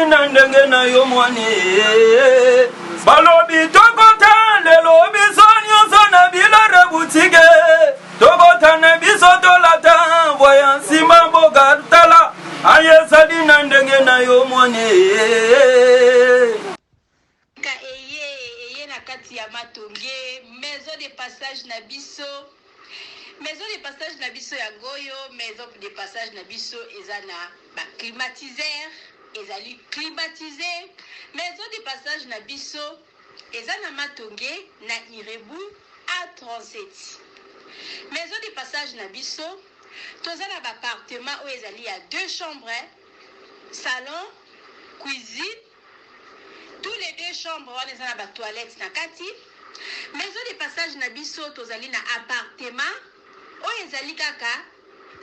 na ndenge na yo mwani balobi tokota lelo biso nyonso na bilare butike tokota na biso tolata voya nsima mboka tala ayesali na ndenge na yo mwani eye na kati ya matonge maison de passage na biso. Maison de passage na biso ya goyo, maison de passage na biso ezana ba climatiseur, ezali climatisé. Maison de passage na biso ezana matonge na Irebu A37. Maison de passage na biso tozana ba appartement où ezali ya 2 chambres, salon, cuisine. Tous les 2 chambres on ezana ba toilette na kati. Maison de passage na biso tozali na appartement oyo ezali kaka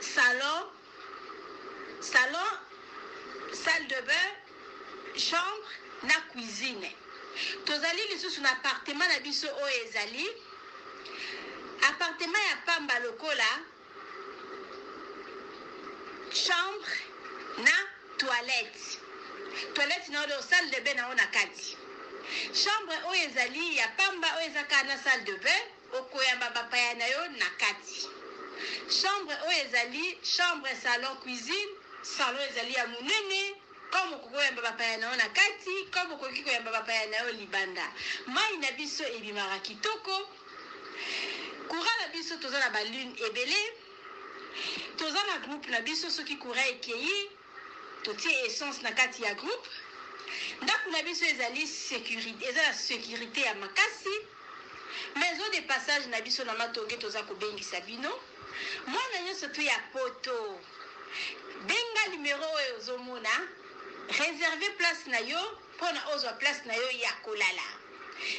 salon, salle de bain, chambre na cuisine. Tozali lisusu na appartement na biso oyo ezali appartement ya pamba lokola chambre na toilette na oyo salle de bain na ona kati. Chambre oyo ezali ya pamba oyo ezaka na salle de bain okoyamba bapaya na yo na kati. Chambre oyo ezali chambre, salon, cuisine. Salon ezali ya munene comme okoyamba bapaya na yo na kati, comme okoki koyamba bapaya na yo libanda. Mai na biso ebimaka kitoko. Courant na biso toza na balune ebele. Toza na groupe na biso soki courant ekei totie essence na kati ya groupe. Ndako na biso ezali sécurité, ezala sécurité ya makasi. Maison de passage na biso na matonge toza kobengisa bino. Mwana nyonso tu ya poto benga numéro oyo ozomona réserver place na yo mpona ozwa place na yo ya kolala.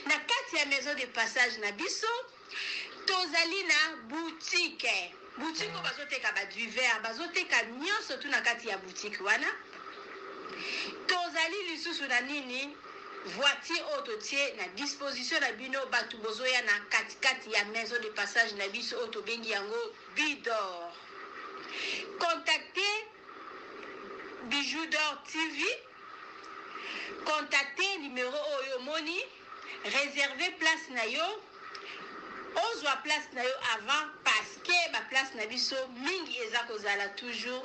Na kati ya maison de passage na biso tozali na boutique oyo bazoteka baduvert, bazoteka nyonso tu na kati ya boutique wana. Tozali lisusu na nini voiture oyo totie na disposition na bino bato bozoya na katikati ya maison de passage na biso oyo tobengi yango Bidor. Contactez Bijou d'Or TV, contactez numéro oyo moni, réservez place na yo, ozwa place na yo avant parce que ba place na biso mingi eza kozala toujours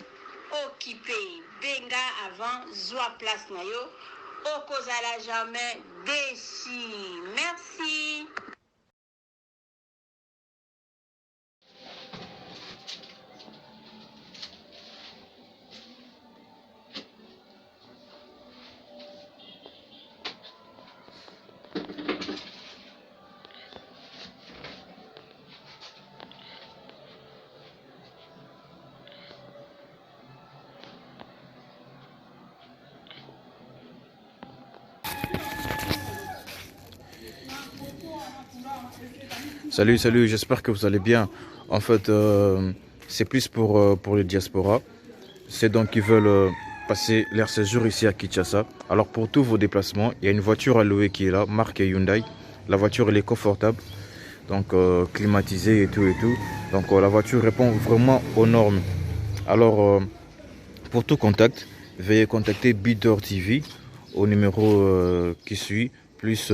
occupé. Benga avant zwa place na yo okozala jamais déçu. Merci. Salut, j'espère que vous allez bien. En fait, c'est plus pour les diasporas. C'est donc qui veulent passer leur séjour ici à Kinshasa. Alors pour tous vos déplacements, il y a une voiture à louer qui est là, marque Hyundai. La voiture elle est confortable, donc climatisée et tout. Donc la voiture répond vraiment aux normes. Alors pour tout contact, veuillez contacter Bidor TV au numéro qui suit, plus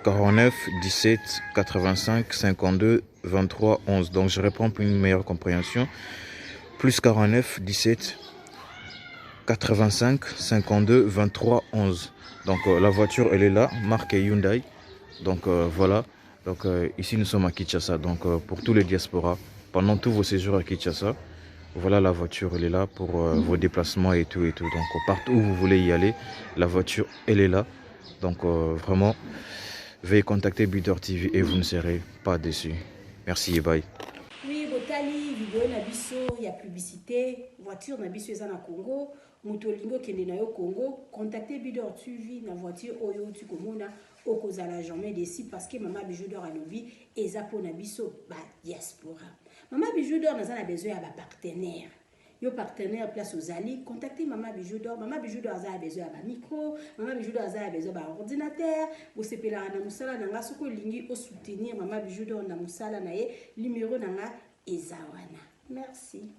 49 17 85 52 23 11. Donc je réponds pour une meilleure compréhension. Plus 49 17 85 52 23 11. Donc la voiture elle est là, marque Hyundai. Donc voilà. Donc ici nous sommes à Kinshasa. Donc pour tous les diasporas, pendant tous vos séjours à Kinshasa, voilà la voiture elle est là pour vos déplacements et tout. Donc partout où vous voulez y aller, la voiture elle est là. Donc vraiment, veuillez contacter Bidor TV et vous ne serez pas déçus. Merci et bye. Oui, botali vidéo na biso ya publicité, voiture na biso eza na Congo, mutolingo kende na yo Congo, contactez Bidor TV na voiture oyo tu komona okozala jamais déçu parce que Maman Bijou d'Or alobi eza po na biso ba diaspora. Maman Bijou d'Or naza na besoin ya ba partenaire. Yo partenaire place aux alliés, contactez Maman Bijou d'Or. Maman Bijou d'Or a besoin de micro, Maman Bijou d'Or a besoin d'un ordinateur. Vous sepela na musala nanga soko lingi au soutenir Maman Bijou d'Or na musala na ye numéro nanga ezawana. Merci.